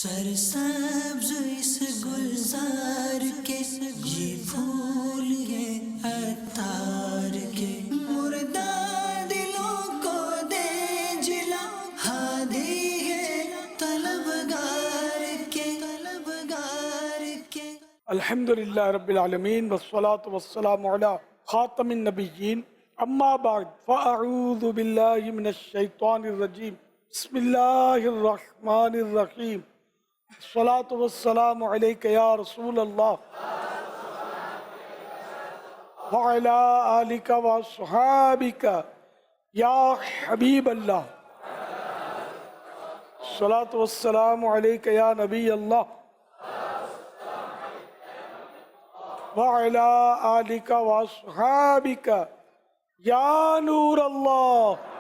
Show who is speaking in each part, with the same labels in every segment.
Speaker 1: سرسبز اس گلزار کے یہ پھول ہیں عطار کے، مردہ دلوں کو دے جلا، ہادی ہے طلبگار کے، طلبگار کے۔
Speaker 2: الحمدللہ رب العالمین والصلاة والسلام علی خاتم النبیین، اما بعد فاعوذ باللہ من الشیطان الرجیم، بسم اللہ الرحمن الرحیم، الصلاة والسلام علیک یا رسول اللہ وعلی آلک واصحابک یا حبیب اللہ، الصلاة والسلام علیک یا نبی اللہ وعلی آلک واصحابک یا نور اللہ۔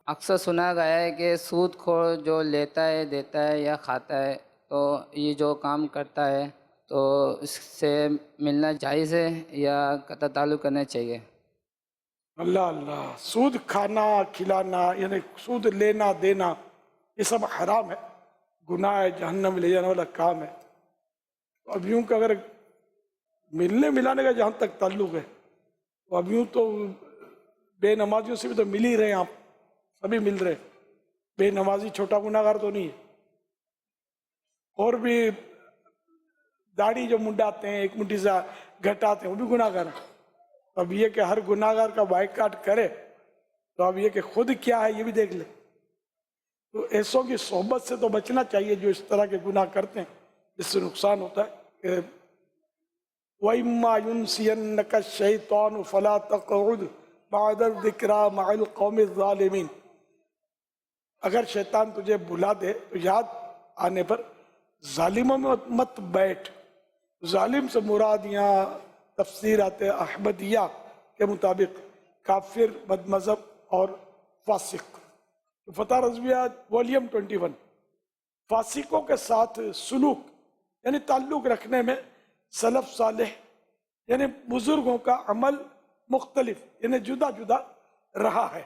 Speaker 3: اکثر سنا گیا ہے کہ سود خور جو لیتا ہے، دیتا ہے یا کھاتا ہے، تو یہ جو کام کرتا ہے تو اس سے ملنا جائز ہے یا قطع تعلق کرنا چاہیے؟
Speaker 2: اللہ اللہ، سود کھانا کھلانا یعنی سود لینا دینا یہ سب حرام ہے، گناہ ہے، جہنم لے جانے والا کام ہے۔ اب یوں کہ اگر ملنے ملانے کا جہاں تک تعلق ہے تو اب یوں تو بے نمازیوں سے بھی تو مل ہی رہے ہیں، آپ سبھی مل رہے ہیں، بے نمازی چھوٹا گناہ گار تو نہیں ہے۔ اور بھی داڑھی جو منڈاتے ہیں، ایک منڈی سے گھٹاتے ہیں، وہ بھی گناہ گار ہیں۔ اب یہ کہ ہر گناہ گار کا بائیکاٹ کرے تو اب یہ کہ خود کیا ہے یہ بھی دیکھ لے۔ تو ایسوں کی صحبت سے تو بچنا چاہیے جو اس طرح کے گناہ کرتے ہیں، جس سے نقصان ہوتا ہے کہ وَإِمَّا يُنْسِيَنَّكَ الشَّيْطَانُ فَلَا تَقْعُدْ بَعْدَ الذِّكْرَىٰ مَعَ الْقَوْمِ الظَّالِمِينَ۔ اگر شیطان تجھے بھلا دے تو یاد آنے پر ظالموں میں مت بیٹھ۔ ظالم سے مراد یہاں تفسیرات احمدیہ کے مطابق کافر، بد مذہب اور فاسق۔ فتح رضویہ والیوم 21۔ فاسقوں کے ساتھ سلوک یعنی تعلق رکھنے میں سلف صالح یعنی بزرگوں کا عمل مختلف یعنی جدا جدا رہا ہے،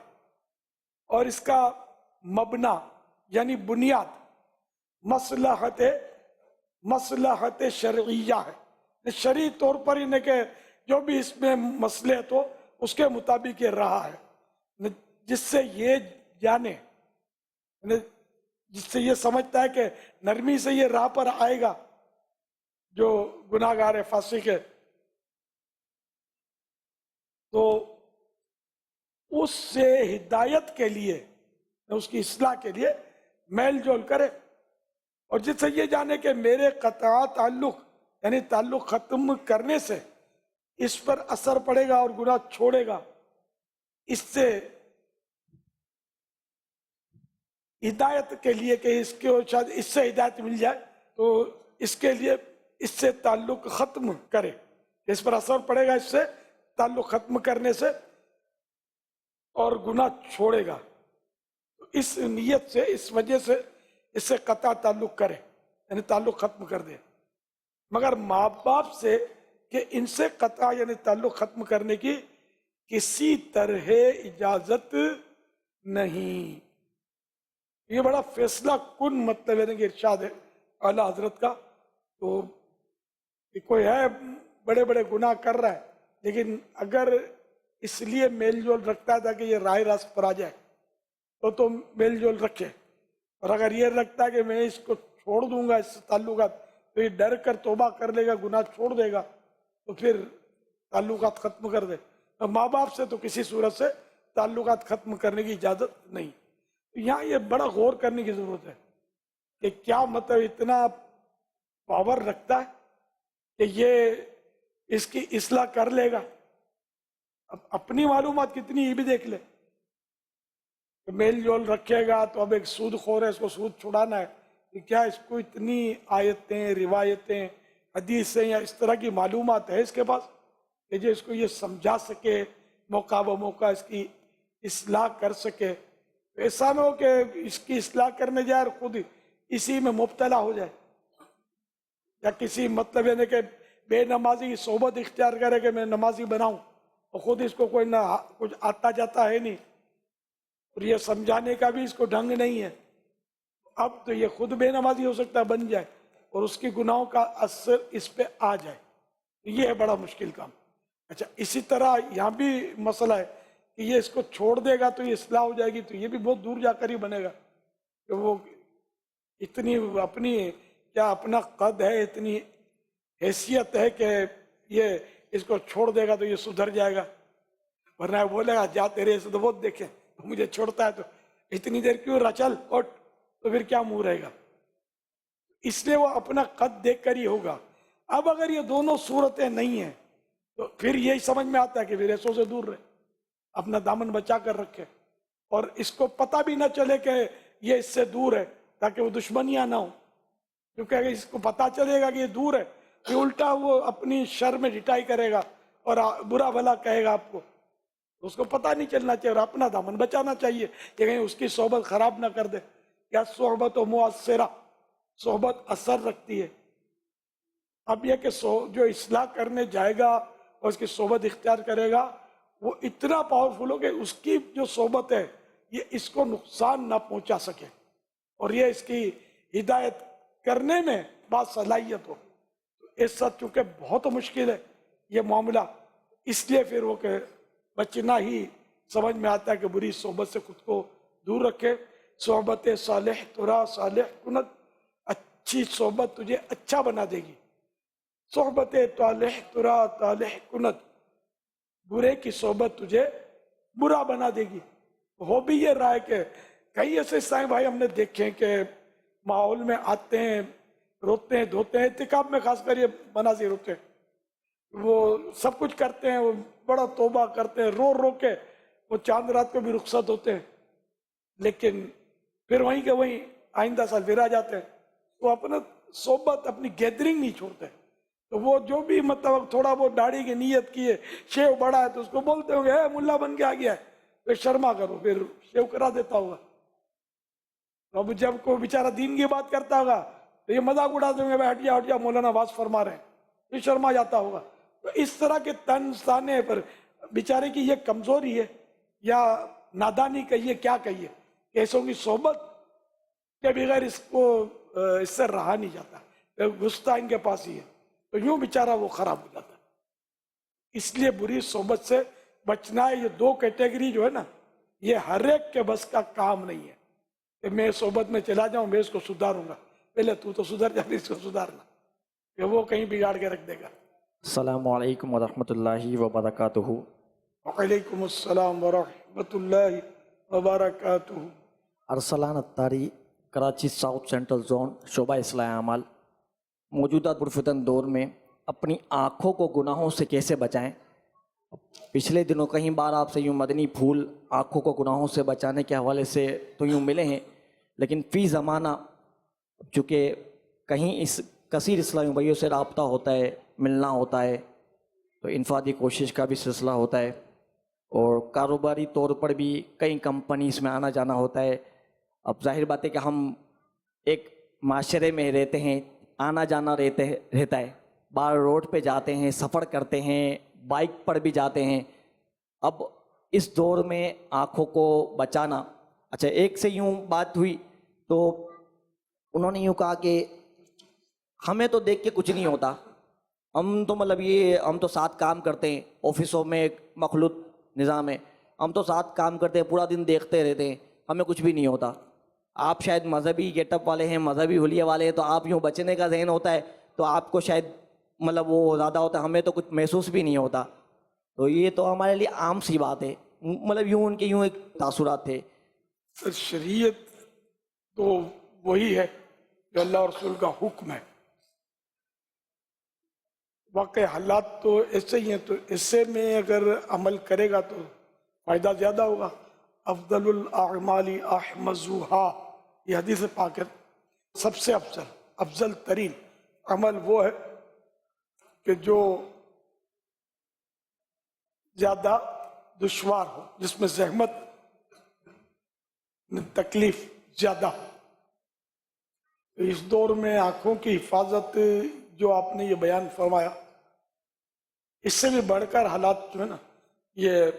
Speaker 2: اور اس کا مبنا یعنی بنیاد مصلحت شرعیہ ہے، شرعی طور پر انہیں کہ جو بھی اس میں مصلحت ہو اس کے مطابق یہ رہا ہے، جس سے یہ جانے جس سے یہ سمجھتا ہے کہ نرمی سے یہ راہ پر آئے گا جو گناہ گار ہے، فاسق ہے، تو اس سے ہدایت کے لیے، اس کی اصلاح کے لیے میل جول کرے، اور جس سے یہ جانے کہ میرے قطع تعلق یعنی تعلق ختم کرنے سے اس پر اثر پڑے گا اور گناہ چھوڑے گا، اس سے ہدایت کے لیے کہ اس کے شاید اس سے ہدایت مل جائے تو اس کے لیے اس سے تعلق ختم کرے، اس پر اثر پڑے گا اس سے تعلق ختم کرنے سے اور گناہ چھوڑے گا، اس نیت سے اس وجہ سے اس سے قطع تعلق کرے یعنی تعلق ختم کر دے۔ مگر ماں باپ سے کہ ان سے قطع یعنی تعلق ختم کرنے کی کسی طرح اجازت نہیں۔ یہ بڑا فیصلہ کن مطلب ہے کہ ارشاد ہے اعلیٰ حضرت کا، تو کہ کوئی ہے بڑے بڑے گناہ کر رہا ہے لیکن اگر اس لیے میل جول رکھتا ہے تاکہ یہ راہ راست پر آ جائے تو میل جول رکھے، اور اگر یہ رکھتا ہے کہ میں اس کو چھوڑ دوں گا، اس تعلقات تو یہ ڈر کر توبہ کر لے گا، گناہ چھوڑ دے گا، تو پھر تعلقات ختم کر دے۔ ماں باپ سے تو کسی صورت سے تعلقات ختم کرنے کی اجازت نہیں۔ یہاں یہ بڑا غور کرنے کی ضرورت ہے کہ کیا مطلب اتنا پاور رکھتا ہے کہ یہ اس کی اصلاح کر لے گا؟ اب اپنی معلومات کتنی یہ بھی دیکھ لے، میل جول رکھے گا تو اب ایک سود خور ہے، اس کو سود چھڑانا ہے، کہ کیا اس کو اتنی آیتیں، روایتیں، حدیثیں یا اس طرح کی معلومات ہے اس کے پاس کہ جو اس کو یہ سمجھا سکے، موقع بہ موقع اس کی اصلاح کر سکے؟ ایسا نہ ہو کہ اس کی اصلاح کرنے جائے اور خود اسی میں مبتلا ہو جائے، یا کسی مطلب یعنی کہ بے نمازی کی صحبت اختیار کرے کہ میں نمازی بناؤں اور خود اس کو کوئی نہ کچھ آتا جاتا ہے نہیں، اور یہ سمجھانے کا بھی اس کو ڈھنگ نہیں ہے، اب تو یہ خود بے نمازی ہو سکتا ہے بن جائے اور اس کے گناہوں کا اثر اس پہ آ جائے، یہ ہے بڑا مشکل کام۔ اچھا اسی طرح یہاں بھی مسئلہ ہے کہ یہ اس کو چھوڑ دے گا تو یہ اصلاح ہو جائے گی، تو یہ بھی بہت دور جا کر ہی بنے گا کہ وہ اتنی اپنی کیا اپنا قد ہے، اتنی حیثیت ہے کہ یہ اس کو چھوڑ دے گا تو یہ سدھر جائے گا، ورنہ بولے گا جا تیرے سے تو بہت دیکھیں مجھے چھوڑتا ہے تو اتنی دیر کیوں رہا، چل اٹھ، تو پھر کیا منہ رہے گا؟ اس لیے وہ اپنا قد دیکھ کر ہی ہوگا۔ اب اگر یہ دونوں صورتیں نہیں ہیں تو پھر یہی سمجھ میں آتا ہے کہ پھر ایسوں سے دور رہے، اپنا دامن بچا کر رکھے، اور اس کو پتہ بھی نہ چلے کہ یہ اس سے دور ہے، تاکہ وہ دشمنیاں نہ ہوں، کیونکہ اگر اس کو پتہ چلے گا کہ یہ دور ہے پھر الٹا وہ اپنی شر میں ڈٹائی کرے گا اور برا بھلا کہے گا آپ کو، اس کو پتہ نہیں چلنا چاہیے، اور اپنا دامن بچانا چاہیے کہ کہیں اس کی صحبت خراب نہ کر دے۔ یا صحبت و مؤثرہ، صحبت اثر رکھتی ہے۔ اب یہ کہ جو اصلاح کرنے جائے گا اور اس کی صحبت اختیار کرے گا وہ اتنا پاورفل ہو کہ اس کی جو صحبت ہے یہ اس کو نقصان نہ پہنچا سکے، اور یہ اس کی ہدایت کرنے میں بات صلاحیت ہو۔ ایسا چونکہ بہت مشکل ہے یہ معاملہ، اس لیے پھر وہ کہ بچنا ہی سمجھ میں آتا ہے کہ بری صحبت سے خود کو دور رکھے۔ صحبت صالح ترا صالح کنت، اچھی صحبت تجھے اچھا بنا دے گی، صحبت طالح ترا طالح کنت، برے کی صحبت تجھے برا بنا دے گی۔ ہو بھی یہ رائے کہ کئی ایسے سائیں بھائی ہم نے دیکھے کہ ماحول میں آتے ہیں، روتے ہیں دھوتے ہیں، اعتکاف میں خاص کر یہ مناظر ہوتے ہیں، وہ سب کچھ کرتے ہیں، وہ بڑا توبہ کرتے ہیں، رو رو کے وہ چاند رات کو بھی رخصت ہوتے ہیں، لیکن پھر وہیں کے وہیں آئندہ سال پھر آ جاتے ہیں۔ وہ اپنا صحبت اپنی گیدرنگ نہیں چھوڑتے، تو وہ جو بھی مطلب تھوڑا بہت داڑھی کی نیت کی ہے، شیو بڑا ہے تو اس کو بولتے ہوں گے اے ملا بن کے آ گیا ہے، پھر شرما کرو، پھر شیو کرا دیتا ہوگا۔ اب جب کوئی بیچارہ دین کی بات کرتا ہوگا تو یہ مذاق اڑاتے ہوں گے، بھائی ہٹ جا مولانا باز فرما رہے ہیں، پھر شرما جاتا ہوگا۔ تو اس طرح کے طنز طانے پر بیچارے کی یہ کمزوری ہے یا نادانی کہیے کیا کہیے کہ ایسوں کی صحبت کے بغیر اس کو اس سے رہا نہیں جاتا، گھستا ان کے پاس ہی ہے، تو یوں بیچارہ وہ خراب ہو جاتا ہے۔ اس لیے بری صحبت سے بچنا ہے۔ یہ دو کیٹیگری جو ہے نا، یہ ہر ایک کے بس کا کام نہیں ہے کہ میں صحبت میں چلا جاؤں، میں اس کو سدھاروں گا، پہلے تو سدھر جا، پھر اس کو سدھارنا، کہ وہ کہیں بگاڑ کے رکھ دے گا۔
Speaker 4: السلام علیکم ورحمۃ اللہ وبرکاتہ۔
Speaker 2: وعلیکم السلام ورحمۃ اللہ وبرکاتہ۔
Speaker 4: ارسلان اتاری، کراچی ساؤتھ سینٹرل زون، شعبہ اصلاح اعمال۔ موجودہ پرفتن دور میں اپنی آنکھوں کو گناہوں سے کیسے بچائیں؟ پچھلے دنوں کئی بار آپ سے یوں مدنی پھول آنکھوں کو گناہوں سے بچانے کے حوالے سے تو یوں ملے ہیں، لیکن فی زمانہ چونکہ کہیں اس کثیر اسلامی بھائیوں سے رابطہ ہوتا ہے، ملنا ہوتا ہے، تو انفرادی کوشش کا بھی سلسلہ ہوتا ہے، اور کاروباری طور پر بھی کئی کمپنیز میں آنا جانا ہوتا ہے۔ اب ظاہر بات ہے کہ ہم ایک معاشرے میں رہتے ہیں، آنا جانا رہتا ہے، بار روڈ پہ جاتے ہیں، سفر کرتے ہیں، بائک پر بھی جاتے ہیں۔ اب اس دور میں آنکھوں کو بچانا، اچھا ایک سے یوں بات ہوئی تو انہوں نے یوں کہا کہ ہمیں تو دیکھ کے کچھ نہیں ہوتا، ہم تو مطلب یہ ہم تو ساتھ کام کرتے ہیں، آفسوں میں ایک مخلوط نظام ہے، ہم تو ساتھ کام کرتے ہیں، پورا دن دیکھتے رہتے ہیں، ہمیں کچھ بھی نہیں ہوتا۔ آپ شاید مذہبی گیٹ اپ والے ہیں، مذہبی حلیے والے ہیں، تو آپ یوں بچنے کا ذہن ہوتا ہے تو آپ کو شاید مطلب وہ زیادہ ہوتا ہے، ہمیں تو کچھ محسوس بھی نہیں ہوتا۔ تو یہ تو ہمارے لیے عام سی بات ہے، مطلب یوں ان کے یوں ایک تاثرات تھے۔
Speaker 2: شریعت تو وہی ہے جو اللہ اور رسول کا حکم ہے، واقع حالات تو ایسے ہی ہیں، تو ایسے میں اگر عمل کرے گا تو فائدہ زیادہ ہوگا۔ افضل الاعمال احمزها، یہ حدیث پاک ہے، سب سے افضل ترین عمل وہ ہے کہ جو زیادہ دشوار ہو، جس میں زحمت تکلیف زیادہ ہو۔ اس دور میں آنکھوں کی حفاظت جو آپ نے یہ بیان فرمایا، اس سے بھی بڑھ کر حالات جو ہے نا، یہ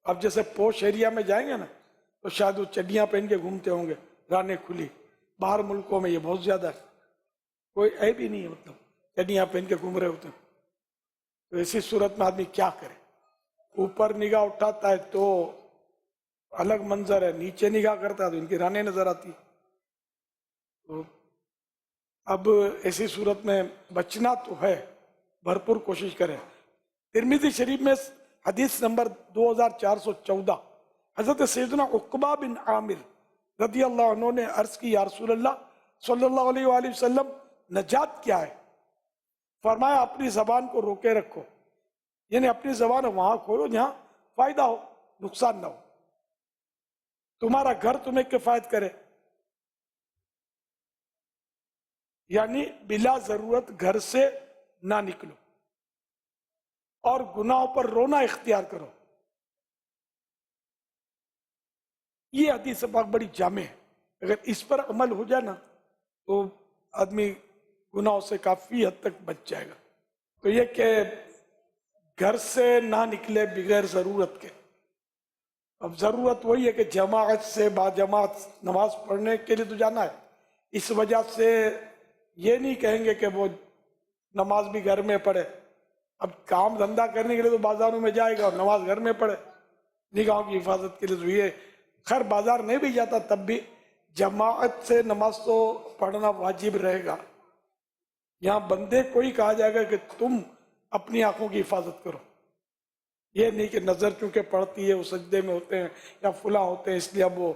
Speaker 2: اب جیسے پوش ایریا میں جائیں گے نا تو شاید وہ چڈیاں پہن کے گھومتے ہوں گے، رانیں کھلی، باہر ملکوں میں یہ بہت زیادہ ہے، کوئی عیب ہی نہیں ہے، مطلب چڈیاں پہن کے گھوم رہے ہوتے ہیں. تو ایسی صورت میں آدمی کیا کرے؟ اوپر نگاہ اٹھاتا ہے تو الگ منظر ہے، نیچے نگاہ کرتا ہے تو ان کی رانیں نظر آتی. تو اب ایسی صورت میں بچنا تو ہے، بھرپور کوشش کریں. ترمذی شریف میں حدیث نمبر 2414 حضرت سیدنا عقبہ بن عامر رضی اللہ عنہ نے عرض کی، یا رسول اللہ صلی اللہ علیہ وآلہ وسلم، نجات کیا ہے؟ فرمایا اپنی زبان کو روکے رکھو، یعنی اپنی زبان وہاں کھولو جہاں فائدہ ہو، نقصان نہ ہو، تمہارا گھر تمہیں کفایت کرے، یعنی بلا ضرورت گھر سے نہ نکلو اور گناہوں پر رونا اختیار کرو. یہ حدیث پاک بڑی جامع ہے، اگر اس پر عمل ہو جائے نا تو آدمی گناہوں سے کافی حد تک بچ جائے گا. تو یہ کہ گھر سے نہ نکلے بغیر ضرورت کے. اب ضرورت وہی ہے کہ جماعت سے باجماعت نماز پڑھنے کے لیے تو جانا ہے، اس وجہ سے یہ نہیں کہیں گے کہ وہ نماز بھی گھر میں پڑھے. اب کام دھندا کرنے کے لیے تو بازاروں میں جائے گا اور نماز گھر میں پڑھے، نگاہوں کی حفاظت کے لیے. تو یہ خیر بازار نہیں بھی جاتا تب بھی جماعت سے نماز تو پڑھنا واجب رہے گا. یہاں بندے کو ہی کہا جائے گا کہ تم اپنی آنکھوں کی حفاظت کرو، یہ نہیں کہ نظر چونکہ پڑتی ہے، وہ سجدے میں ہوتے ہیں یا فلاں ہوتے ہیں اس لیے اب وہ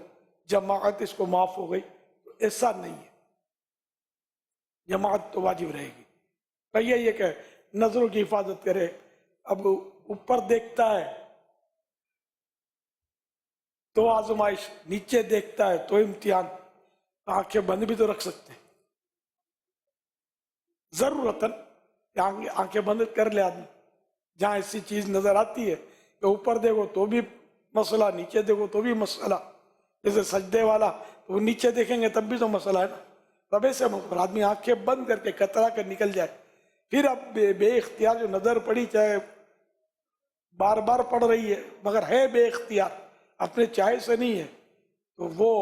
Speaker 2: جماعت اس کو معاف ہو گئی. تو ایسا نہیں ہے، جماعت تو واجب رہے گی. کہیے یہ کہ نظروں کی حفاظت کرے. اب اوپر دیکھتا ہے تو آزمائش، نیچے دیکھتا ہے تو امتحان. آنکھیں بند بھی تو رکھ سکتے ہیں ضرورتاً، آنکھیں بند کر لے آدمی جہاں ایسی چیز نظر آتی ہے کہ اوپر دیکھو تو بھی مسئلہ، نیچے دیکھو تو بھی مسئلہ. جیسے سجدے والا تو وہ نیچے دیکھیں گے تب بھی تو مسئلہ ہے نا. تب ایسے آدمی آنکھیں بند کر کے کترا کر نکل جائے. پھر اب بے اختیار جو نظر پڑی، چاہے بار بار پڑ رہی ہے مگر ہے بے اختیار، اپنے چاہے سے نہیں ہے، تو وہ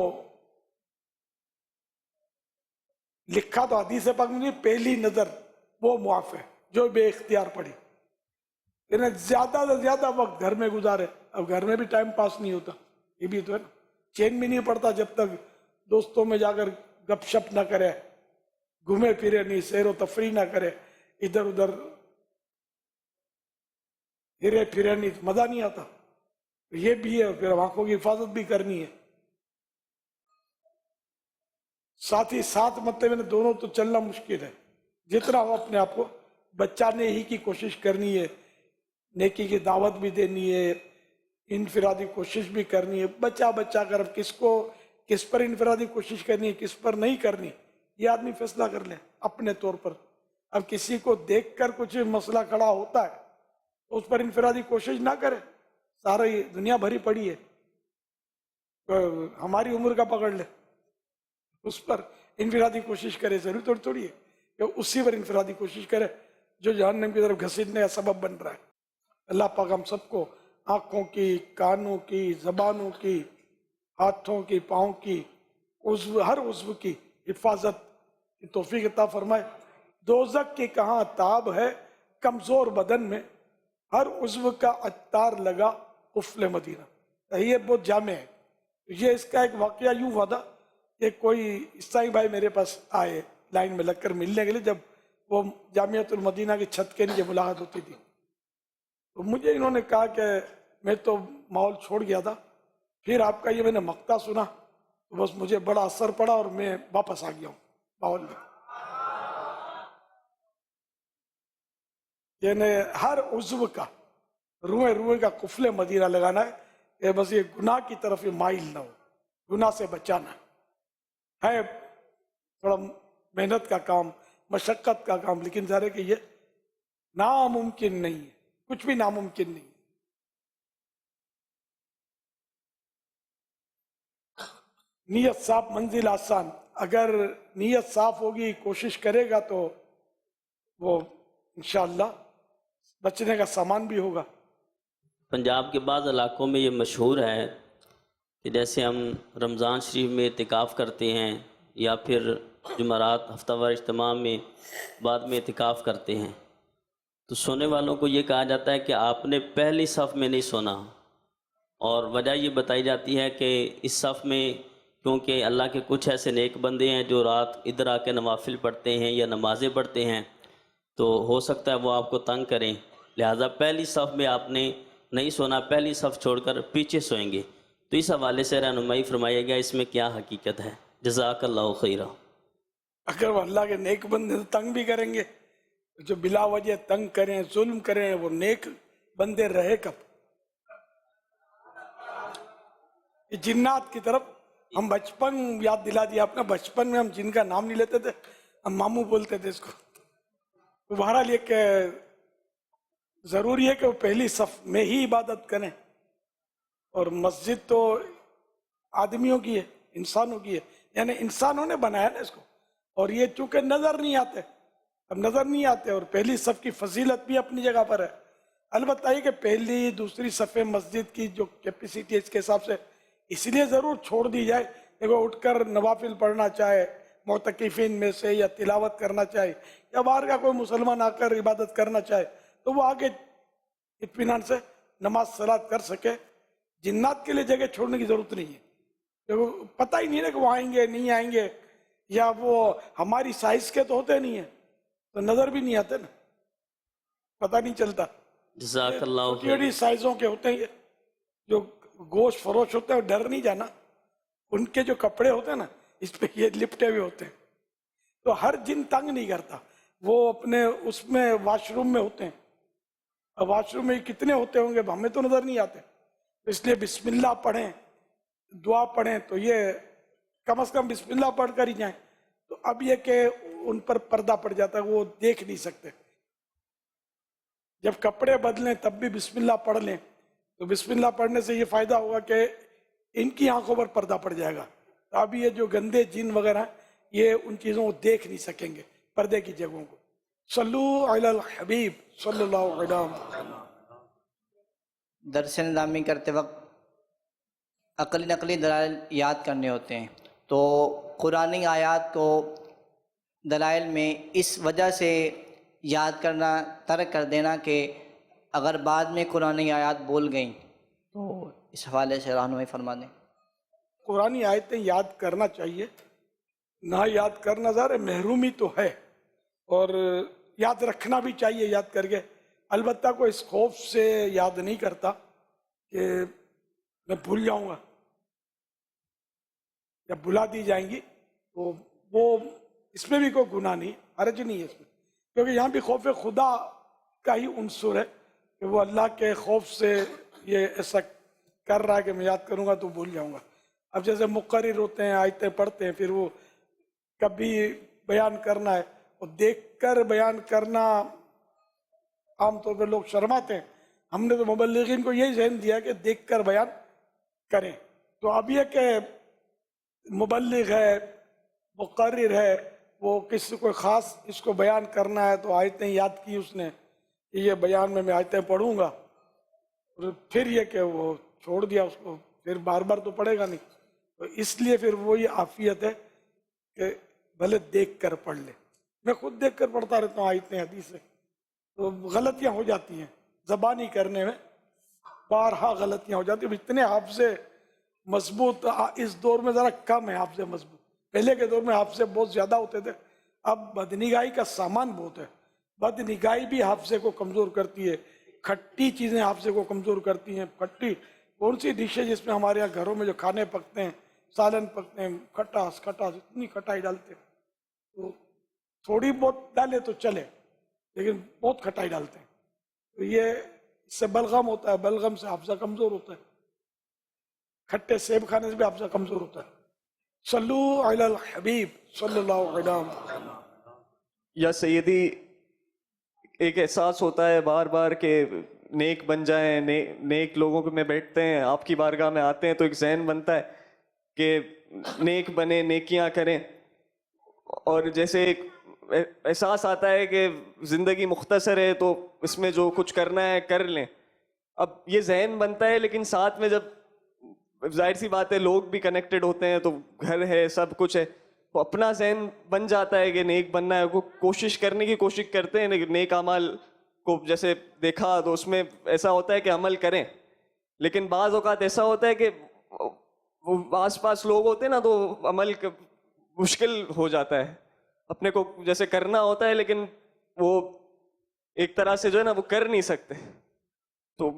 Speaker 2: لکھا تو حدیث پاک میں پہلی نظر وہ معاف ہے جو بے اختیار پڑی. لیکن زیادہ سے زیادہ وقت گھر میں گزارے. اب گھر میں بھی ٹائم پاس نہیں ہوتا، یہ بھی تو ہے نا. چین بھی نہیں پڑتا جب تک دوستوں میں جا کر گپ شپ نہ کرے، گھومے پھرے نہیں، سیر و تفریح نہ کرے، ادھر ادھر ہرے پھرے نہیں، مزہ نہیں آتا. یہ بھی ہے، پھر آنکھوں کی حفاظت بھی کرنی ہے. ساتھ ہی ساتھ مطلب میں دونوں تو چلنا مشکل ہے. جتنا ہو اپنے آپ کو بچانے ہی کی کوشش کرنی ہے، نیکی کی دعوت بھی دینی ہے، انفرادی کوشش بھی کرنی ہے. بچا کر اب کس پر انفرادی کوشش کرنی ہے، کس پر نہیں کرنی، یہ آدمی فیصلہ کر لے اپنے طور پر. اب کسی کو دیکھ کر کچھ مسئلہ کھڑا ہوتا ہے تو اس پر انفرادی کوشش نہ کرے. ساری دنیا بھری پڑی ہے، ہماری عمر کا پکڑ لے، اس پر انفرادی کوشش کرے. ضروری تھوڑی ہے کہ اسی پر انفرادی کوشش کرے جو جہنم کی طرف گھسیٹنے کا سبب بن رہا ہے. اللہ پاک ہم سب کو آنکھوں کی، کانوں کی، زبانوں کی، ہاتھوں کی، پاؤں کی، ہر عضو کی حفاظت کی توفیق عطا فرمائے. دوزخ کی کہاں تاب ہے کمزور بدن میں، ہر عضو کا عطار لگا قفل مدینہ. یہ بہت جامع ہے. یہ اس کا ایک واقعہ یوں ہوا تھا کہ کوئی عیسائی بھائی میرے پاس آئے لائن میں لگ کر ملنے کے لیے، جب وہ جامعۃ المدینہ کی چھت کے نیچے ملاقات ہوتی تھی. تو مجھے انہوں نے کہا کہ میں تو ماحول چھوڑ گیا تھا، پھر آپ کا یہ میں نے مقطع سنا تو بس مجھے بڑا اثر پڑا اور میں واپس آ گیا ہوں ماحول میں. یعنی ہر عضو کا روئے کا قفل مدینہ لگانا ہے کہ بس یہ گناہ کی طرف یہ مائل نہ ہو، گناہ سے بچانا ہے. تھوڑا محنت کا کام، مشقت کا کام، لیکن ظاہر ہے کہ یہ ناممکن نہیں ہے، کچھ بھی ناممکن نہیں. نیت صاف منزل آسان. اگر نیت صاف ہوگی، کوشش کرے گا تو وہ انشاءاللہ بچنے کا سامان بھی ہوگا.
Speaker 5: پنجاب کے بعض علاقوں میں یہ مشہور ہے کہ جیسے ہم رمضان شریف میں اعتکاف کرتے ہیں یا پھر جمعرات ہفتہ وار اجتماع میں بعد میں اعتکاف کرتے ہیں، تو سونے والوں کو یہ کہا جاتا ہے کہ آپ نے پہلی صف میں نہیں سونا، اور وجہ یہ بتائی جاتی ہے کہ اس صف میں کیونکہ اللہ کے کچھ ایسے نیک بندے ہیں جو رات ادھر آ کے نوافل پڑھتے ہیں یا نمازیں پڑھتے ہیں، تو ہو سکتا ہے وہ آپ کو تنگ کریں، لہٰذا پہلی صف میں آپ نے نہیں سونا، پہلی صف چھوڑ کر پیچھے سوئیں گے۔ تو اس حوالے سے رہنمائی فرمایا گیا، اس میں کیا حقیقت ہے؟ جزاک اللہ خیرہ۔
Speaker 2: اگر وہ اللہ کے نیک بندے تو تنگ بھی کریں گے، جو بلا وجہ تنگ کریں، ظلم کریں، وہ نیک بندے رہے کب؟ یہ جنات کی طرف ہم بچپن یاد دلا دیا آپ نے، بچپن میں ہم جن کا نام نہیں لیتے تھے، ہم ماموں بولتے تھے اس کو۔ تو بہرحال یہ کہ ضروری ہے کہ وہ پہلی صف میں ہی عبادت کریں، اور مسجد تو آدمیوں کی ہے، انسانوں کی ہے، یعنی انسانوں نے بنایا نا اس کو، اور یہ چونکہ نظر نہیں آتے، اب نظر نہیں آتے، اور پہلی صف کی فضیلت بھی اپنی جگہ پر ہے۔ البتہ یہ کہ پہلی دوسری صفیں مسجد کی جو کیپیسٹی ہے اس کے حساب سے اس لیے ضرور چھوڑ دی جائے کہ وہ اٹھ کر نوافل پڑھنا چاہے معتکفین میں سے، یا تلاوت کرنا چاہے، یا باہر کا کوئی مسلمان آ کر عبادت کرنا چاہے، تو وہ آگے اطمینان سے نماز صلات کر سکے۔ جنات کے لیے جگہ چھوڑنے کی ضرورت نہیں ہے، کیونکہ پتہ ہی نہیں ہے کہ وہ آئیں گے نہیں آئیں گے، یا وہ ہماری سائز کے تو ہوتے نہیں ہیں، تو نظر بھی نہیں آتے نا، پتہ نہیں چلتا۔
Speaker 5: جزاک اللہ
Speaker 2: چھوٹی
Speaker 5: خیر۔
Speaker 2: چھوٹی سائزوں کے ہوتے ہیں یہ، جو گوشت فروش ہوتے ہیں، ڈر نہیں جانا، ان کے جو کپڑے ہوتے ہیں نا اس پہ یہ لپٹے ہوئے ہوتے ہیں، تو ہر جن تنگ نہیں کرتا، وہ اپنے اس میں واش روم میں ہوتے ہیں، اب واش روم میں کتنے ہوتے ہوں گے ہمیں تو نظر نہیں آتے، اس لیے بسم اللہ پڑھیں، دعا پڑھیں، تو یہ کم از کم بسم اللہ پڑھ کر ہی جائیں۔ تو اب یہ کہ ان پر پردہ پڑ جاتا ہے، وہ دیکھ نہیں سکتے، جب کپڑے بدلیں تب بھی بسم اللہ پڑھ لیں، تو بسم اللہ پڑھنے سے یہ فائدہ ہوگا کہ ان کی آنکھوں پر پردہ پڑ جائے گا، تو اب یہ جو گندے جن وغیرہ ہیں یہ ان چیزوں کو دیکھ نہیں سکیں گے، پردے کی جگہوں کو۔ صلو علی الحبیب صلی اللہ علیہ وسلم۔
Speaker 6: درس نظامی کرتے وقت عقلی نقلی دلائل یاد کرنے ہوتے ہیں، تو قرآنی آیات کو دلائل میں اس وجہ سے یاد کرنا ترک کر دینا کہ اگر بعد میں قرآنی آیات بول گئیں تو اس حوالے سے رہنمائی فرما دیں۔
Speaker 2: قرآنی آیتیں یاد کرنا چاہیے، نہ یاد کرنا ظاہر ہے محرومی تو ہے، اور یاد رکھنا بھی چاہیے یاد کر کے، البتہ کوئی اس خوف سے یاد نہیں کرتا کہ میں بھول جاؤں گا یا بلا دی جائیں گی، تو وہ اس میں بھی کوئی گناہ نہیں، حرج نہیں ہے اس میں، کیونکہ یہاں بھی خوف خدا کا ہی عنصر ہے کہ وہ اللہ کے خوف سے یہ ایسا کر رہا ہے کہ میں یاد کروں گا تو بھول جاؤں گا۔ اب جیسے مقرر ہوتے ہیں، آیتیں پڑھتے ہیں، پھر وہ کبھی بیان کرنا ہے، اور دیکھ کر بیان کرنا عام طور پہ لوگ شرماتے ہیں، ہم نے تو مبلغین کو یہی ذہن دیا کہ دیکھ کر بیان کریں۔ تو اب یہ کہ مبلغ ہے، مقرر ہے، وہ کسی کوئی خاص اس کو بیان کرنا ہے تو آیتیں یاد کی اس نے کہ یہ بیان میں آیتیں پڑھوں گا، اور پھر یہ کہ وہ چھوڑ دیا اس کو، پھر بار بار تو پڑھے گا نہیں، تو اس لیے پھر وہی عافیت ہے کہ بھلے دیکھ کر پڑھ لے۔ میں خود دیکھ کر پڑھتا رہتا ہوں آیتیں حدیثیں، تو غلطیاں ہو جاتی ہیں زبانی کرنے میں، بارہا غلطیاں ہو جاتی ہیں۔ اتنے حافظے مضبوط اس دور میں ذرا کم ہے، حافظے مضبوط، پہلے کے دور میں حافظے بہت زیادہ ہوتے تھے، اب بدنگاہی کا سامان بہت ہے، بدنگاہی بھی حافظے کو کمزور کرتی ہے، کھٹی چیزیں حافظے کو کمزور کرتی ہیں۔ کھٹی کون سی ڈش ہے جس میں ہمارے یہاں گھروں میں جو کھانے پکتے ہیں، سالن پکتے ہیں، کھٹاس اتنی کھٹائی ڈالتے ہیں، تو تھوڑی بہت ڈالے تو چلے، لیکن بہت کھٹائی ڈالتے ہیں، تو یہ اس سے بلغم ہوتا ہے، بلغم سے حافظہ کمزور ہوتا ہے، کھٹے سیب کھانے سے بھی حافظہ کمزور ہوتا ہے۔ صلو علی الحبیب صلی اللہ علیہ وسلم۔
Speaker 7: یا سیدی ایک احساس ہوتا ہے بار بار کہ نیک بن جائیں، نیک لوگوں میں بیٹھتے ہیں، آپ کی بارگاہ میں آتے ہیں تو ایک ذہن بنتا ہے کہ نیک بنیں، نیکیاں کریں، اور جیسے ایک احساس آتا ہے کہ زندگی مختصر ہے تو اس میں جو کچھ کرنا ہے کر لیں۔ اب یہ ذہن بنتا ہے، لیکن ساتھ میں جب ظاہر سی بات ہے لوگ بھی کنیکٹڈ ہوتے ہیں، تو گھر ہے، سب کچھ ہے، تو اپنا ذہن بن جاتا ہے کہ نیک بننا ہے, وہ کوشش کرنے کی کوشش کرتے ہیں نیک اعمال کو جیسے دیکھا تو اس میں ایسا ہوتا ہے کہ عمل کریں, لیکن بعض اوقات ایسا ہوتا ہے کہ وہ آس پاس لوگ ہوتے ہیں نا تو عمل مشکل ہو جاتا ہے, اپنے کو جیسے کرنا ہوتا ہے لیکن وہ ایک طرح سے جو ہے نا وہ کر نہیں سکتے. تو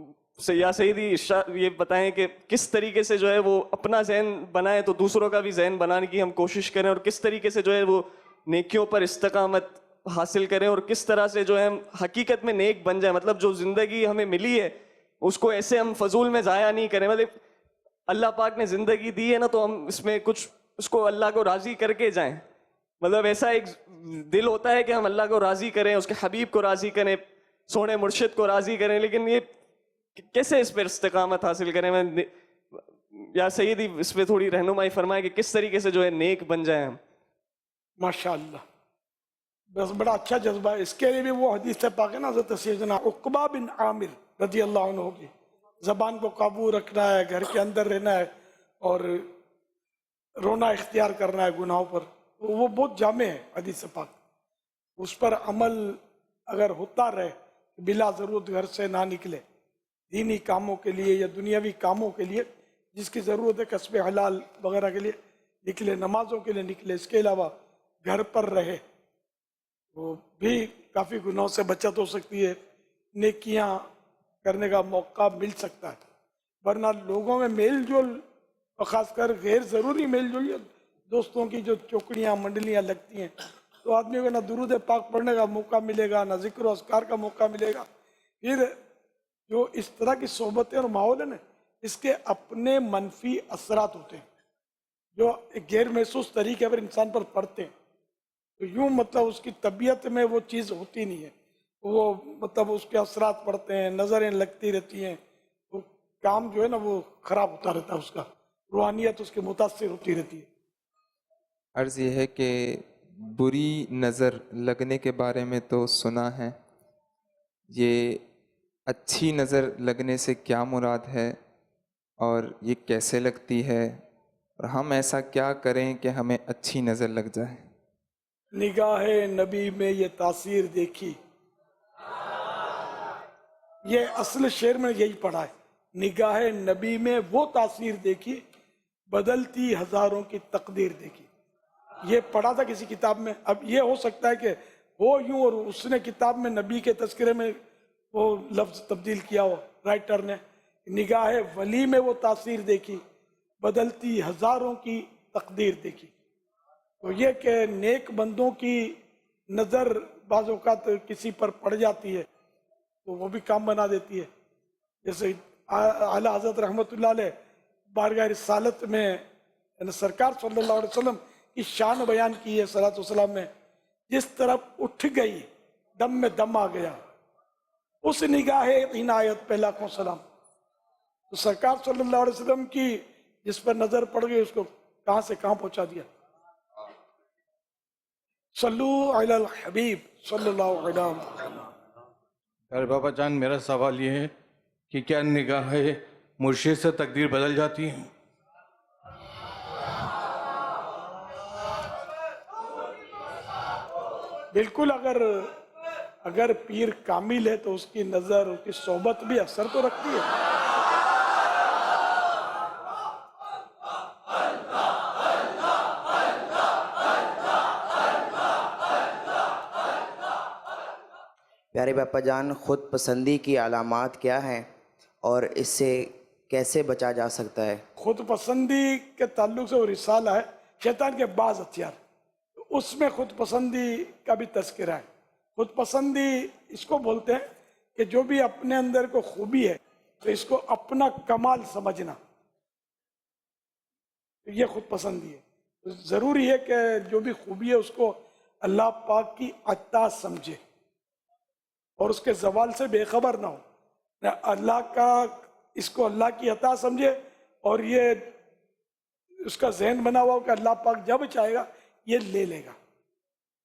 Speaker 7: یا سیدی یہ بتائیں کہ کس طریقے سے جو ہے وہ اپنا ذہن بنائیں تو دوسروں کا بھی ذہن بنانے کی ہم کوشش کریں, اور کس طریقے سے جو ہے وہ نیکیوں پر استقامت حاصل کریں, اور کس طرح سے جو ہے ہم حقیقت میں نیک بن جائیں. مطلب جو زندگی ہمیں ملی ہے اس کو ایسے ہم فضول میں ضائع نہیں کریں. مطلب اللہ پاک نے زندگی دی ہے نا تو ہم اس میں کچھ اس کو اللہ کو راضی کر کے جائیں. مطلب ایسا ایک دل ہوتا ہے کہ ہم اللہ کو راضی کریں, اس کے حبیب کو راضی کریں, سونے مرشد کو راضی کریں, لیکن یہ کیسے اس پر استقامت حاصل کریں؟ میں یا سیدی اس پہ تھوڑی رہنمائی فرمائیں کہ کس طریقے سے جو ہے نیک بن جائیں ہم.
Speaker 2: ماشاءاللہ, بس بڑا اچھا جذبہ ہے. اس کے لیے بھی وہ حدیث پاک ہے نا حضرت سیدنا عقبہ بن عامر رضی اللہ عنہ کی, زبان کو قابو رکھنا ہے, گھر کے اندر رہنا ہے اور رونا اختیار کرنا ہے گناہوں پر. وہ بہت جامع ہے حدیث پاک, اس پر عمل اگر ہوتا رہے بلا ضرورت گھر سے نہ نکلے, دینی کاموں کے لیے یا دنیاوی کاموں کے لیے جس کی ضرورت ہے, کسب حلال وغیرہ کے لیے نکلے, نمازوں کے لیے نکلے, اس کے علاوہ گھر پر رہے, وہ بھی کافی گناہوں سے بچت ہو سکتی ہے, نیکیاں کرنے کا موقع مل سکتا ہے. ورنہ لوگوں میں میل جول, اور خاص کر غیر ضروری میل جول, دوستوں کی جو چوکڑیاں منڈلیاں لگتی ہیں, تو آدمی کو نہ درود پاک پڑھنے کا موقع ملے گا, نہ ذکر و اذکار کا موقع ملے گا. پھر جو اس طرح کی صحبتیں اور ماحول ہے نا, اس کے اپنے منفی اثرات ہوتے ہیں جو ایک غیر محسوس طریقے پر انسان پر پڑتے ہیں. تو یوں مطلب اس کی طبیعت میں وہ چیز ہوتی نہیں ہے, وہ مطلب اس کے اثرات پڑتے ہیں, نظریں لگتی رہتی ہیں, وہ کام جو ہے نا وہ خراب ہوتا رہتا ہے, اس کا روحانیت اس کے متاثر ہوتی رہتی ہے.
Speaker 8: عرض یہ ہے کہ بری نظر لگنے کے بارے میں تو سنا ہے, یہ اچھی نظر لگنے سے کیا مراد ہے اور یہ کیسے لگتی ہے, اور ہم ایسا کیا کریں کہ ہمیں اچھی نظر لگ جائے؟
Speaker 2: نگاہ نبی میں یہ تاثیر دیکھی, یہ اصل شعر میں یہی پڑھا ہے, نگاہ نبی میں وہ تاثیر دیکھی, بدلتی ہزاروں کی تقدیر دیکھی. یہ پڑھا تھا کسی کتاب میں. اب یہ ہو سکتا ہے کہ ہو یوں اور اس نے کتاب میں نبی کے تذکرے میں وہ لفظ تبدیل کیا ہو رائٹر نے. نگاہ ولی میں وہ تاثیر دیکھی, بدلتی ہزاروں کی تقدیر دیکھی. تو یہ کہ نیک بندوں کی نظر بعض اوقات کسی پر پڑ جاتی ہے تو وہ بھی کام بنا دیتی ہے. جیسے اعلیٰ حضرت رحمۃ اللہ علیہ بارگاہ رسالت میں سرکار صلی اللہ علیہ وسلم کی شان بیان کی ہے صلوات والسلام میں, جس طرف اٹھ گئی دم میں دم آ گیا, اس نگاہ عنایت پہ لاکھوں سلام. تو سرکار صلی اللہ علیہ وسلم کی جس پر نظر پڑ گئی اس کو کہاں سے کہاں پہنچا دیا. صلو علی الحبیب صلی اللہ علیہ وسلم.
Speaker 9: ارے بابا جان, میرا سوال یہ ہے کہ کیا نگاہ مرشد سے تقدیر بدل جاتی ہے؟
Speaker 2: بالکل, اگر پیر کامل ہے تو اس کی نظر, اس کی صحبت بھی اثر تو رکھتی ہے.
Speaker 10: پیارے باپا جان, خود پسندی کی علامات کیا ہیں اور اس سے کیسے بچا جا سکتا ہے؟
Speaker 2: خود پسندی کے تعلق سے وہ رسالہ ہے شیطان کے بعض ہتھیار, اس میں خود پسندی کا بھی تذکرہ ہے. خود پسندی اس کو بولتے ہیں کہ جو بھی اپنے اندر کو خوبی ہے تو اس کو اپنا کمال سمجھنا, یہ خود پسندی ہے. ضروری ہے کہ جو بھی خوبی ہے اس کو اللہ پاک کی عطا سمجھے اور اس کے زوال سے بے خبر نہ ہو. اللہ کا, اس کو اللہ کی عطا سمجھے اور یہ اس کا ذہن بنا ہوا ہو کہ اللہ پاک جب چاہے گا یہ لے لے گا.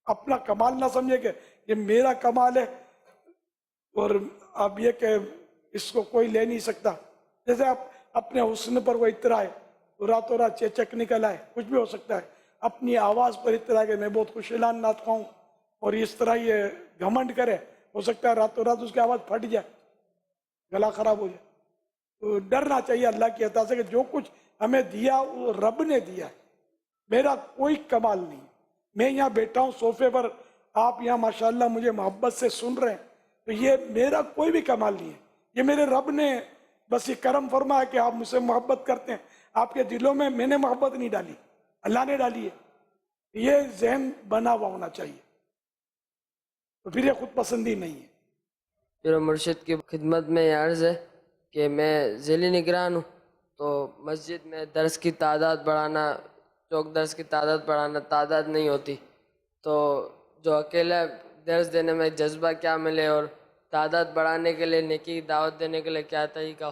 Speaker 2: اپنا کمال نہ سمجھے کہ یہ میرا کمال ہے اور اب یہ کہ اس کو کوئی لے نہیں سکتا. جیسے آپ اپنے حسن پر وہ اترائے تو راتوں رات چیچک نکل آئے, کچھ بھی ہو سکتا ہے. اپنی آواز پر اطلاع کہ میں بہت خوش اعلان نعت خواہ ہوں اور اس طرح یہ گھمنڈ کرے، ہو سکتا ہے راتوں رات اس کی آواز پھٹ جائے، گلا خراب ہو جائے. تو ڈرنا چاہیے اللہ کی عطا سے کہ جو کچھ ہمیں دیا وہ رب نے دیا ہے، میرا کوئی کمال نہیں. میں یہاں بیٹھا ہوں صوفے پر، آپ یہاں ماشاءاللہ مجھے محبت سے سن رہے ہیں، تو یہ میرا کوئی بھی کمال نہیں ہے، یہ میرے رب نے بس یہ کرم فرمایا کہ آپ مجھ سے محبت کرتے ہیں. آپ کے دلوں میں میں نے محبت نہیں ڈالی، اللہ نے ڈالی ہے. یہ ذہن بنا ہوا ہونا چاہیے، تو پھر یہ خود پسندی نہیں ہے.
Speaker 11: پھر مرشد کی خدمت میں یہ عرض ہے کہ میں ذیلی نگران ہوں، تو مسجد میں درس کی تعداد بڑھانا، چوک درس کی تعداد بڑھانا، تعداد نہیں ہوتی، تو جو اکیلا درس دینے میں جذبہ کیا ملے اور تعداد بڑھانے کے لیے نیکی دعوت دینے کے لیے کیا طریقہ ہو،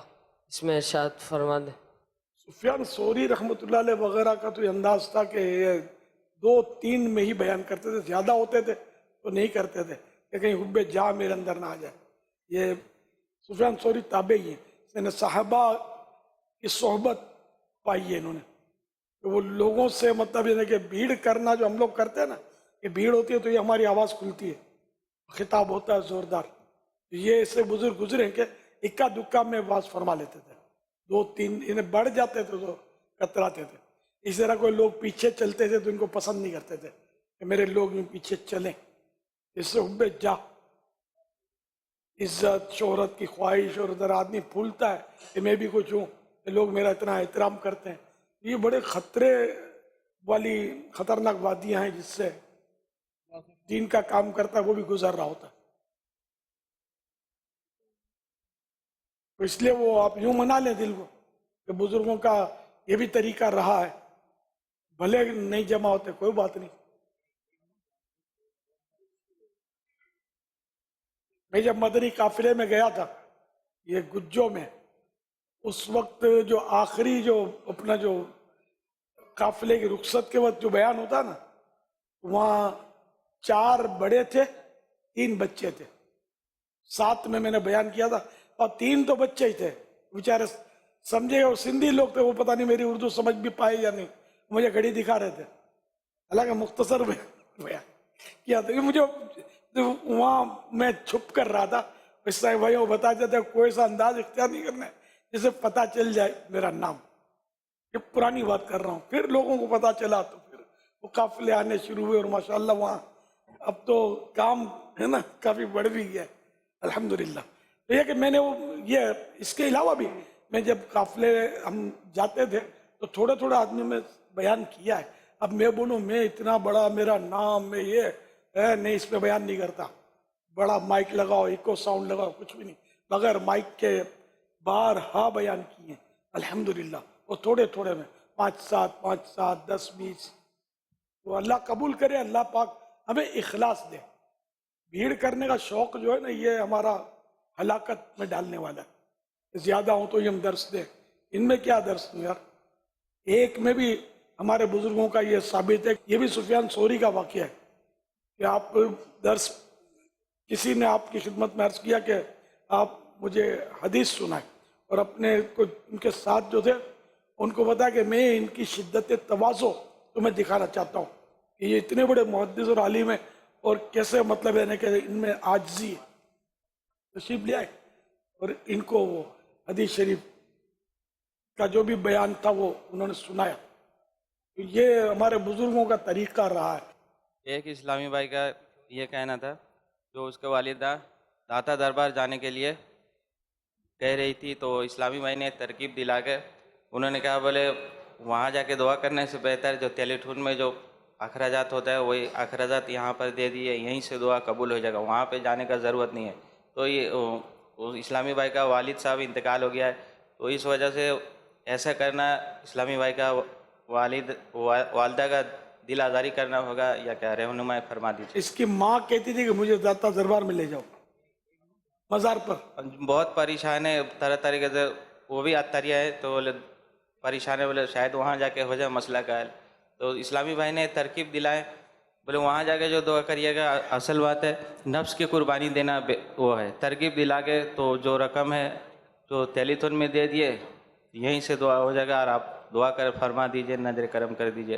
Speaker 11: اس میں ارشاد فرما دیں.
Speaker 2: سفیان ثوری رحمۃ اللہ علیہ وغیرہ کا تو یہ انداز تھا کہ یہ 2-3 میں ہی بیان کرتے تھے، زیادہ ہوتے تھے تو نہیں کرتے تھے کہ کہیں حب جا میرے اندر نہ آ جائے. یہ سفیان ثوری تابعی ہیں، اس نے صحابہ کی صحبت پائی ہے انہوں نے، کہ وہ لوگوں سے مطلب یہ کہ بھیڑ کرنا جو ہم لوگ کرتے ہیں نا، کہ بھیڑ ہوتی ہے تو یہ ہماری آواز کھلتی ہے، خطاب ہوتا ہے زوردار. یہ ایسے بزرگ گزرے کہ اکا دکا میں آواز فرما لیتے تھے، 2-3 انہیں بڑھ جاتے تھے تو کتراتے تھے. اس طرح کوئی لوگ پیچھے چلتے تھے تو ان کو پسند نہیں کرتے تھے کہ میرے لوگ یوں پیچھے چلیں. اس سے حب جا، عزت شہرت کی خواہش، اور ادھر آدمی پھولتا ہے کہ میں بھی کچھ ہوں، کہ لوگ میرا اتنا احترام کرتے ہیں. یہ بڑے خطرے والی خطرناک وادیاں ہیں جس سے دین کا کام کرتا ہے وہ بھی گزر رہا ہوتا ہے. تو اس لیے وہ آپ یوں منا لیں دل کو کہ بزرگوں کا یہ بھی طریقہ رہا ہے، بھلے نہیں جمع ہوتے کوئی بات نہیں. میں جب مدنی قافلے میں گیا تھا یہ گجو میں، اس وقت جو آخری جو اپنا جو قافلے کی رخصت کے وقت جو بیان ہوتا نا، وہاں 4 بڑے تھے، 3 بچے تھے. 7 میں نے بیان کیا تھا اور 3 تو بچے ہی تھے بیچارے، سمجھے اور سندھی لوگ تھے، وہ پتہ نہیں میری اردو سمجھ بھی پائے یا نہیں، مجھے گھڑی دکھا رہے تھے، حالانکہ مختصر بیان کیا تھا. مجھے وہاں میں چھپ کر رہا تھا، اس طرح بھائیوں بتا دیتے کوئی سا انداز اختیار نہیں کرنا ہے جسے پتہ چل جائے میرا نام. یہ پرانی بات کر رہا ہوں. پھر لوگوں کو پتہ چلا تو پھر وہ قافلے آنے شروع ہوئے، اور ماشاءاللہ وہاں اب تو کام ہے نا کافی بڑھ بھی گیا الحمدللہ. تو یہ کہ میں نے یہ اس کے علاوہ بھی میں جب قافلے ہم جاتے تھے تو تھوڑے تھوڑے آدمی میں بیان کیا ہے. اب میں بولوں میں اتنا بڑا میرا نام میں یہ ہے نہیں، اس پہ بیان نہیں کرتا. بڑا مائک لگاؤ، ایکو ساؤنڈ لگاؤ، کچھ بھی نہیں، بغیر مائک کے بارہا بیان کیے الحمدللہ. اور تھوڑے تھوڑے میں 5-7 5-7 10-20. تو اللہ قبول کرے، اللہ پاک ہمیں اخلاص دے. بھیڑ کرنے کا شوق جو ہے نا یہ ہمارا ہلاکت میں ڈالنے والا ہے. زیادہ ہوں تو یہ ہم درس دیں، ان میں کیا درس دوں یار. ایک میں بھی ہمارے بزرگوں کا یہ ثابت ہے، یہ بھی سفیان ثوری کا واقعہ ہے کہ آپ درس، کسی نے آپ کی خدمت میں عرض کیا کہ آپ مجھے حدیث سنائیں، اور اپنے کو ان کے ساتھ جو تھے ان کو بتا کہ میں ان کی شدت تواضع تمہیں دکھانا چاہتا ہوں کہ یہ اتنے بڑے محدث اور عالم ہیں اور کیسے مطلب ہے کہ ان میں عاجزی ہے. تشریف لے آئے اور ان کو وہ حدیث شریف کا جو بھی بیان تھا وہ انہوں نے سنایا. تو یہ ہمارے بزرگوں کا طریقہ رہا ہے.
Speaker 12: ایک اسلامی بھائی کا یہ کہنا تھا، جو اس کے والدہ داتا دربار جانے کے لیے کہہ رہی تھی، تو اسلامی بھائی نے ترکیب دلا کے انہوں نے کہا بولے وہاں جا کے دعا کرنے سے بہتر جو ٹیلی ٹون میں جو اخراجات ہوتا ہے وہی اخراجات یہاں پر دے دیے، یہیں سے دعا قبول ہو جائے گا، وہاں پہ جانے کا ضرورت نہیں ہے. تو یہ اسلامی بھائی کا والد صاحب انتقال ہو گیا ہے، تو اس وجہ سے ایسا کرنا اسلامی بھائی کا والدہ کا دل آزاری کرنا ہوگا یا کیا رہنمائی فرما دیجیے.
Speaker 2: اس کی ماں کہتی تھی کہ مجھے داتا دربار میں لے جاؤ، مزار پر.
Speaker 12: بہت پریشان ہے طرح طریقے سے، وہ بھی اتریا ہے تو بولے پریشان ہے، بولے شاید وہاں جا کے ہو جائے مسئلہ کا حل. تو اسلامی بھائی نے ترکیب دلائے، بولے وہاں جا کے جو دعا کریے گا اصل بات ہے نفس کی قربانی دینا وہ ہے. ترکیب دلا کے تو جو رقم ہے جو تیلیتھن میں دے دیے، یہیں سے دعا ہو جائے گا، اور آپ دعا کر فرما دیجئے، نظر کرم کر دیجئے.